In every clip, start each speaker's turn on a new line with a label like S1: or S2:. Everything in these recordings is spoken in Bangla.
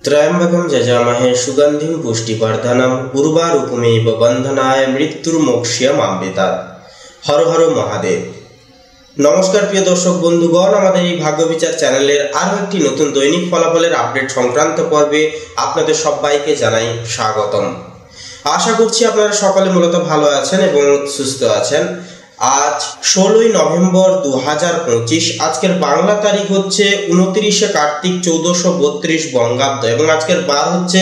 S1: ত্র্যম্বকম যজামহে সুগন্ধিম পুষ্টিবর্ধনম উর্বারুকমেব বন্ধনায় মৃত্যুর্মোক্ষ্যমামৃতাৎ। হর হর মহাদেব। নমস্কার প্রিয় দর্শক বন্ধুগণ, আমাদের এই ভাগ্য বিচার চ্যানেলের আরও একটি নতুন দৈনিক ফলাফলের আপডেট সংক্রান্ত পর্বে আপনাদের সবাইকে জানাই স্বাগতম। আশা করছি আপনারা সকলে মূলত ভালো আছেন এবং সুস্থ আছেন। আজ 16ই নভেম্বর 2025। আজকের বাংলা তারিখ হচ্ছে 29শে কার্তিক 1432 বঙ্গাব্দ এবং আজকের বার হচ্ছে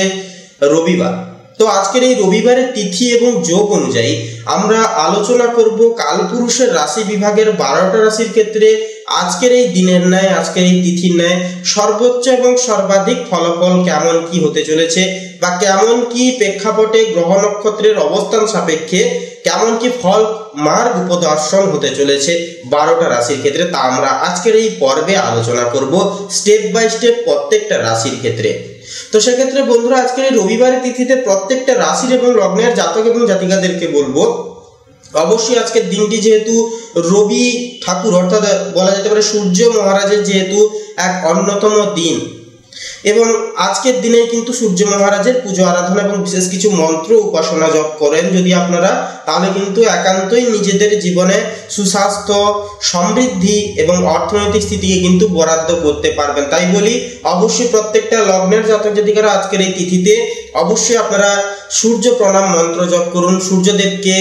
S1: রবিবার। তো আজকের এই রবিবারের তিথি এবং যোগ অনুযায়ী আমরা আলোচনা করব কালপুরুষের রাশি বিভাগের 12টা রাশির ক্ষেত্রে আজকের এই দিনের ন্যায়, আজকের এই তিথির ন্যায় সর্বোচ্চ এবং সর্বাধিক ফলাফল কেমন কি হতে চলেছে বা কেমন কি প্রেক্ষাপটে গ্রহ নক্ষত্রের অবস্থান সাপেক্ষে কেমন কি ফল মার্গ উপদর্শন হতে চলেছে 12টা রাশির ক্ষেত্রে, তা আমরা আজকের এই পর্বে আলোচনা করব স্টেপ বাই স্টেপ প্রত্যেকটা রাশির ক্ষেত্রে। তো সেক্ষেত্রে বন্ধুরা, আজকের এই রবিবারের তিথিতে প্রত্যেকটা রাশির এবং লগ্নের জাতক এবং জাতিকাদেরকে বলবো অবশ্যই আজকের দিনটি যেহেতু রবি ঠাকুর অর্থাৎ বলা যেতে পারে সূর্য মহারাজের যেহেতু এক অন্যতম দিন, এবং আজকের দিনে কিন্তু সূর্য মহারাজের পুজো আরাধনা এবং বিশেষ কিছু মন্ত্র উপাসনা জপ করেন যদি আপনারা, তাহলে কিন্তু একান্তই নিজেদের জীবনে সুস্বাস্থ্য, সমৃদ্ধি এবং অর্থনৈতিক স্থিতিকে কিন্তু বরাদ্দ করতে পারবেন। তাই বলি অবশ্যই প্রত্যেকটা লগ্নের জাতক জাতিকারা আজকের এই তিথিতে অবশ্যই আপনারা সূর্য প্রণাম মন্ত্র জপ করুন, সূর্যদেবকে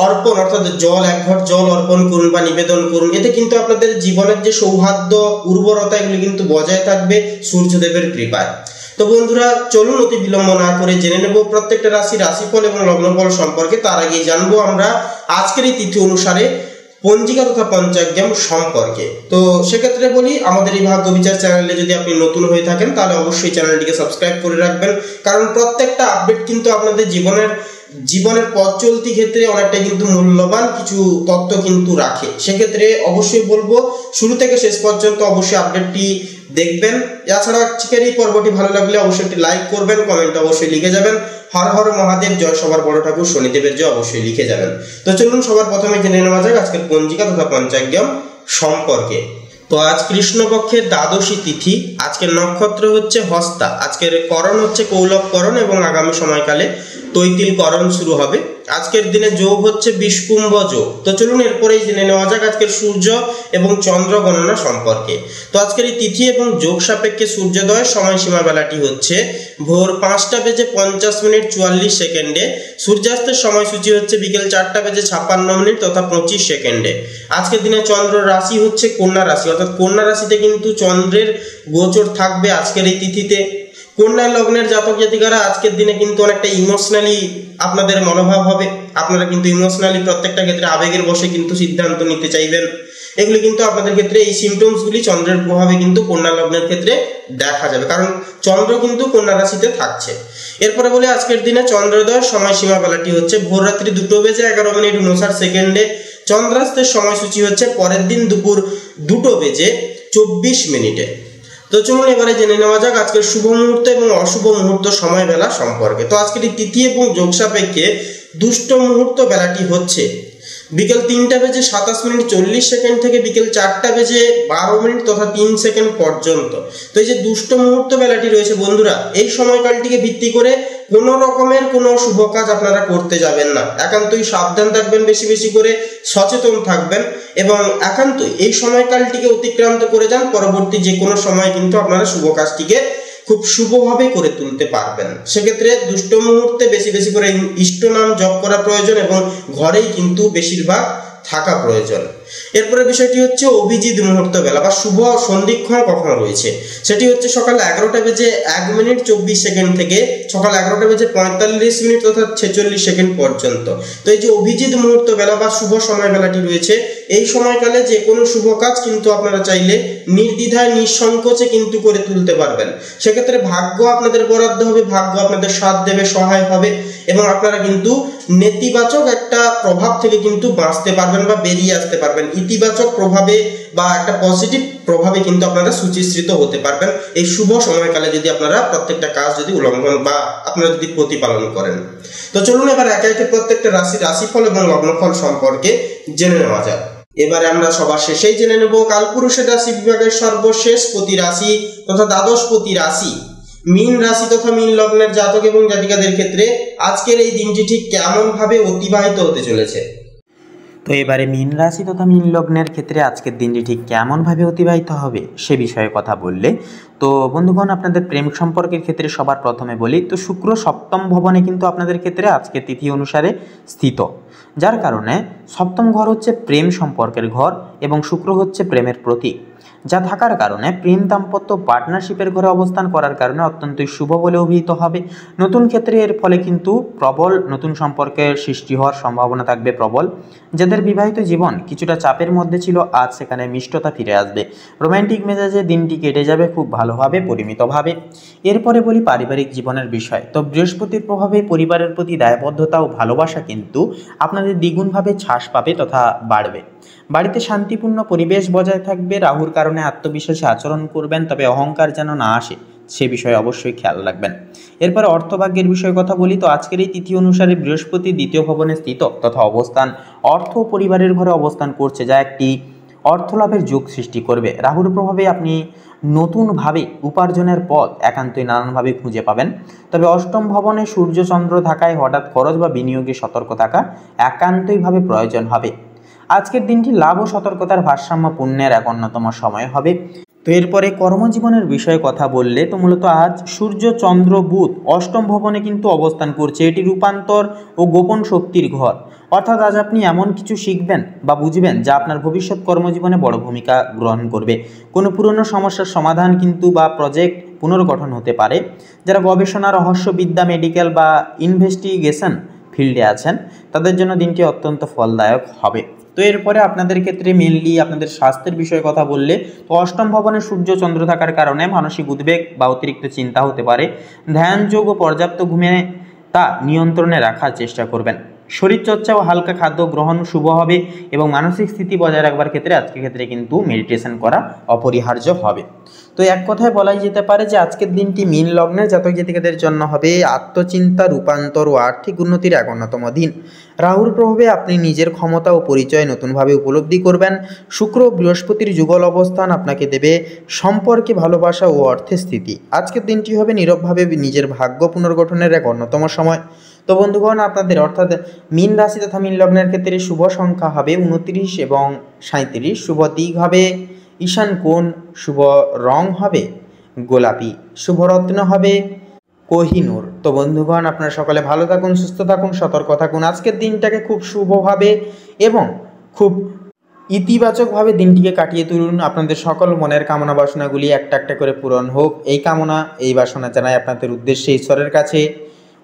S1: অর্পণ অর্থাৎ জল, এক ঘট জল অর্পণ করুন বা নিবেদন করুন। এতে কিন্তু আপনাদের জীবনের যে সৌহার্দ্য, উর্বরতা এগুলি কিন্তু বজায় থাকবে সূর্যদেবের কৃপায়। তো বন্ধুরা, চলুন অতি বিলম্ব না করে জেনে নেব প্রত্যেকটা রাশির রাশিফল এবং লগ্নফল সম্পর্কে। তার আগেই জানবো আমরা আজকের এই তিথি অনুসারে পঞ্জিকা তথা পঞ্চাগ্রাম সম্পর্কে। তো সেক্ষেত্রে বলি, আমাদের এই ভাগ্য বিচার চ্যানেলে যদি আপনি নতুন হয়ে থাকেন তাহলে অবশ্যই চ্যানেলটিকে সাবস্ক্রাইব করে রাখবেন, কারণ প্রত্যেকটা আপডেট কিন্তু আপনাদের জীবনের পথ চলতি ক্ষেত্রে অনেকটা কিন্তু মূল্যবান কিছু তথ্য কিন্তু রাখে। সেক্ষেত্রে অবশ্যই বলবো শুরু থেকে শেষ পর্যন্ত অবশ্যই আপডেটটি দেখবেন। এছাড়া আজকের এই পর্বটি ভালো লাগলে অবশ্যই একটি লাইক করবেন, কমেন্ট অবশ্যই লিখে যাবেন হর হর মহাদেব, জয় সবার বড় ঠাকুর শনিদেবের জয় অবশ্যই লিখে যাবেন। তো চলুন সবার প্রথমে জেনে নেওয়া যাক আজকের পঞ্জিকা তথা পঞ্চাগ্রাম সম্পর্কে। তো আজ কৃষ্ণপক্ষের দ্বাদশী তিথি, আজকের নক্ষত্র হচ্ছে হস্তা, আজকের করণ হচ্ছে কৌলভ করণ এবং আগামী সময়কালে তৈতিল করণ শুরু হবে। আজকের দিনে যোগ হচ্ছে বিষকুম্ভ যোগ। তো চলুন এরপরেই জেনে নেওয়া যাক আজকের সূর্য এবং চন্দ্র গণনা সম্পর্কে। তো আজকের এই তিথি এবং যোগ সাপেক্ষে সূর্যোদয়ের সময়সীমা বেলাটি হচ্ছে ভোর 5:50 সূর্যাস্তের সময়সূচি হচ্ছে বিকেল 4:56 তথা 25 আজকের দিনে চন্দ্র রাশি হচ্ছে কন্যা রাশি, অর্থাৎ কন্যা রাশিতে কিন্তু চন্দ্রের গোচর থাকবে আজকের এই তিথিতে। কন্যা লগ্নের জাতক জাতিকারা আজকের দিনে কিন্তু অনেকটা ইমোশনালি আপনাদের মনোভাব হবে, আপনারা কিন্তু ইমোশনালি প্রত্যেকটা ক্ষেত্রে আবেগের বশে কিন্তু সিদ্ধান্ত নিতে চাইবেন। এগুলি কিন্তু আপনাদের ক্ষেত্রে এই সিমটমসগুলি চন্দ্রের প্রভাবে কিন্তু কন্যা লগ্নের ক্ষেত্রে দেখা যাবে, কারণ চন্দ্র কিন্তু কন্যা রাশিতে থাকছে। এরপরে বলে আজকের দিনে চন্দ্রোদয়ের সময়সীমা বেলাটি হচ্ছে ভোর রাত্রি 2:11 চন্দ্রাস্তের সময়সূচি হচ্ছে পরের দিন দুপুর 2:24। তো চলুন এবারে জেনে নেওয়া যাক আজকের শুভ মুহূর্ত এবং অশুভ মুহূর্ত সময় বেলা সম্পর্কে। তো আজকের এই তিথি এবং যোগ সাপেক্ষে দুষ্ট মুহূর্ত বেলাটি হচ্ছে বিকেল 3:27 থেকে বিকেল 4:12 তথা 3 পর্যন্ত। তো এই যে দুষ্ট মুহূর্ত বেলাটি রয়েছে বন্ধুরা, এই সময়কালটিকে ভিত্তি করে কোনো রকমের কোনো শুভ কাজ আপনারা করতে যাবেন না। একান্তই সাবধান থাকবেন, বেশি বেশি করে সচেতন থাকবেন এবং একান্তই এই সময়কালটিকে অতিক্রান্ত করে যান। পরবর্তী যে কোনো সময় কিন্তু আপনারা শুভ কাজটিকে খুব শুভভাবে করে তুলতে পারবেন। সেক্ষেত্রে দুষ্ট মুহূর্তে বেশি বেশি করে ইষ্ট নাম জপ করা প্রয়োজন এবং ঘরেই কিন্তু বেশিরভাগ থাকা প্রয়োজন। এরপরে বিষয়টি হচ্ছে অভিজিৎ মুহূর্ত বেলা বা শুভ সন্ধিক্ষণ কখন রয়েছে, সেটি হচ্ছে সকাল 11:24 থেকে সকাল 11:45 তথা 46 পর্যন্ত। তো এই যে অভিজিৎ মুহূর্ত বেলা বা শুভ সময় বেলাটি রয়েছে, এই সময়কালে যে কোনো শুভ কাজ কিন্তু আপনারা চাইলে নির্দ্বিধায় নিঃসংকোচে কিন্তু করে তুলতে পারবেন। সেক্ষেত্রে ভাগ্য আপনাদের বরাদ্দ হবে, ভাগ্য আপনাদের সাথ দেবে, সহায় হবে এবং আপনারা কিন্তু নেতিবাচক একটা প্রভাব থেকে কিন্তু বাঁচতে পারবেন বা বেরিয়ে আসতে পারবেন। ইতিবাচক প্রভাবে বা একটা পজিটিভ প্রভাবে কিন্তু আপনারা সুচিশ্রিত হতে পারবেন এই শুভ সময়কালে যদি আপনারা প্রত্যেকটা কাজ যদি উল্লঙ্ঘন বা আপনারা যদি প্রতিপালন করেন। তো চলুন এবার একে একে প্রত্যেকটা রাশিফল এবং লগ্নফল সম্পর্কে জেনে নেওয়া যাক। এবারে আমরা সবার শেষেই জেনে নেব কালপুরুষের রাশি বিভাগের সর্বশেষ প্রতি রাশি তথা দ্বাদশপতি রাশি মীন রাশি তথা মীন লগ্নের জাতক এবং জাতিকাদের ক্ষেত্রে আজকের এই দিনটি ঠিক কেমন ভাবে অতিবাহিত হতে চলেছে।
S2: তো এবারে মীন রাশি তথা মীন লগ্নের ক্ষেত্রে আজকের দিনটি ঠিক কেমনভাবে অতিবাহিত হবে সে বিষয়ে কথা বললে তো বন্ধুগণ, আপনাদের প্রেম সম্পর্কের ক্ষেত্রে সবার প্রথমে বলি তো শুক্র সপ্তম ভবনে কিন্তু আপনাদের ক্ষেত্রে আজকের তিথি অনুসারে স্থিত, যার কারণে সপ্তম ঘর হচ্ছে প্রেম সম্পর্কের ঘর এবং শুক্র হচ্ছে প্রেমের প্রতীক, যা থাকার কারণে প্রেম দাম্পত্য পার্টনারশিপের ঘরে অবস্থান করার কারণে অত্যন্তই শুভ বলে অভিহিত হবে। নতুন ক্ষেত্রে এর ফলে কিন্তু প্রবল নতুন সম্পর্কের সৃষ্টি হওয়ার সম্ভাবনা থাকবে প্রবল। যাদের বিবাহিত জীবন কিছুটা চাপের মধ্যে ছিল, আজ সেখানে মিষ্টতা ফিরে আসবে। রোম্যান্টিক মেজাজে দিনটি কেটে যাবে খুব ভালোভাবে, পরিমিতভাবে। এরপরে বলি পারিবারিক জীবনের বিষয়। তো বৃহস্পতির প্রভাবে পরিবারের প্রতি দায়বদ্ধতা ও ভালোবাসা কিন্তু আপনাদের দ্বিগুণভাবে ছাস পাবে তথা বাড়বে। বাড়িতে শান্তিপূর্ণ পরিবেশ বজায় থাকবে। রাহুর কারণে আত্মবিশ্বাসী আচরণ করবেন, তবে অহংকার যেন না আসে সে বিষয়ে অবশ্যই খেয়াল রাখবেন। এরপরে অর্থভাগ্যের বিষয়ে কথা বলি তো আজকের এই তিথি অনুসারে বৃহস্পতি দ্বিতীয় ভবনে স্থিত তথা অবস্থান অর্থ ও পরিবারের ঘরে অবস্থান করছে, যা একটি অর্থলাভের যোগ সৃষ্টি করবে। রাহুর প্রভাবে আপনি নতুনভাবে উপার্জনের পথ একান্তই নানানভাবে খুঁজে পাবেন। তবে অষ্টম ভবনে সূর্য চন্দ্র থাকায় হঠাৎ খরচ বা বিনিয়োগে সতর্ক থাকা একান্তইভাবে প্রয়োজন হবে। আজকের দিনটি লাভ ও সতর্কতার ভারসাম্যপূর্ণের এক অন্যতম সময় হবে। তো এরপরে কর্মজীবনের বিষয়ে কথা বললে তো মূলত আজ সূর্য চন্দ্র বুধ অষ্টম ভবনে কিন্তু অবস্থান করছে। এটি রূপান্তর ও গোপন শক্তির ঘর, অর্থাৎ আজ আপনি এমন কিছু শিখবেন বা বুঝবেন যা আপনার ভবিষ্যৎ কর্মজীবনে বড় ভূমিকা গ্রহণ করবে। কোনো পুরনো সমস্যার সমাধান কিন্তু বা প্রজেক্ট পুনর্গঠন হতে পারে। যারা গবেষণা, রহস্যবিদ্যা, মেডিকেল বা ইনভেস্টিগেশন ফিল্ডে আছেন তাদের জন্য দিনটি অত্যন্ত ফলদায়ক হবে। তো এরপরে আপনাদের ক্ষেত্রে মেনলি আপনাদের স্বাস্থ্যের বিষয়ে কথা বললে তো অষ্টম ভবনে সূর্য চন্দ্র থাকার কারণে মানসিক উদ্বেগ বা অতিরিক্ত চিন্তা হতে পারে। ধ্যান, যোগ ও পর্যাপ্ত ঘুমে তা নিয়ন্ত্রণে রাখার চেষ্টা করবেন। শরীরচর্চা ও হালকা খাদ্য গ্রহণ শুভ হবে এবং মানসিক স্থিতি বজায় রাখবার ক্ষেত্রে আজকের ক্ষেত্রে কিন্তু মেডিটেশন করা অপরিহার্য হবে। তো এক কথায় বলাই যেতে পারে যে আজকের দিনটি মীন লগ্নের জাতক জাতিকাদের জন্য হবে আত্মচিন্তা, রূপান্তর ও আর্থিক উন্নতির এক অন্যতম দিন। রাহুর প্রভাবে আপনি নিজের ক্ষমতা ও পরিচয় নতুনভাবে উপলব্ধি করবেন। শুক্র ও বৃহস্পতির যুগল অবস্থান আপনাকে দেবে সম্পর্কে ভালোবাসা ও অর্থের স্থিতি। আজকের দিনটি হবে নীরবভাবে নিজের ভাগ্য পুনর্গঠনের এক অন্যতম সময়। তো বন্ধুগণ, আপনাদের অর্থাৎ মীন রাশি তথা মীন লগ্নের ক্ষেত্রে শুভ সংখ্যা হবে 29 এবং 37। শুভ দিক হবে ঈশান কোণ। শুভ রং হবে গোলাপি। শুভ রত্ন হবে কোহিনূর। তো বন্ধুগণ, আপনারা সকলে ভালো থাকুন, সুস্থ থাকুন, সতর্ক থাকুন। আজকের দিনটাকে খুব শুভভাবে এবং খুব ইতিবাচকভাবে দিনটিকে কাটিয়ে তুলুন। আপনাদের সকল মনের কামনা বাসনাগুলি একটা একটা করে পূরণ হোক, এই কামনা এই বাসনা জানাই আপনাদের উদ্দেশ্যে ঈশ্বরের কাছে।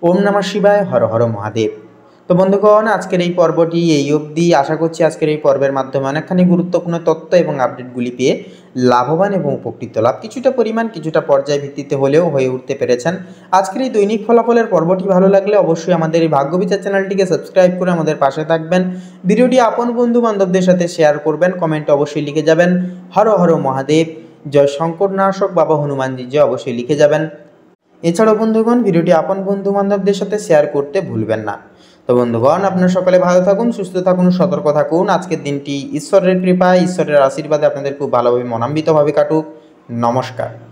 S2: ওম নমঃ শিবায়, হর হর মহাদেব। তো বন্ধুগণ, আজকের এই পর্বটি এই অবধি। আশা করছি আজকের এই পর্বের মাধ্যমে অনেকখানি গুরুত্বপূর্ণ তথ্য এবং আপডেটগুলি পেয়ে লাভবান এবং উপকৃত লাভ কিছুটা পরিমাণ কিছুটা পর্যায় ভিত্তিতে হলেও হয়ে উঠতে পেরেছেন। আজকের এই দৈনিক ফলাফলের পর্বটি ভালো লাগলে অবশ্যই আমাদের এই ভাগ্যবিচার চ্যানেলটিকে সাবস্ক্রাইব করে আমাদের পাশে থাকবেন। ভিডিওটি আপন বন্ধু বান্ধবদের সাথে শেয়ার করবেন। কমেন্টে অবশ্যই লিখে যাবেন হর হর মহাদেব, জয় শঙ্করনাশক বাবা হনুমানজি জয়, অবশ্যই লিখে যাবেন। এছাড়াও বন্ধুগণ, ভিডিওটি আপন বন্ধু বান্ধবদের সাথে শেয়ার করতে ভুলবেন না। তো বন্ধুগণ, আপনারা সকলে ভালো থাকুন, সুস্থ থাকুন, সতর্ক থাকুন। আজকের দিনটি ঈশ্বরের কৃপায়, ঈশ্বরের আশীর্বাদে আপনাদের খুব ভালোভাবে মনান্বিতভাবে কাটুক। নমস্কার।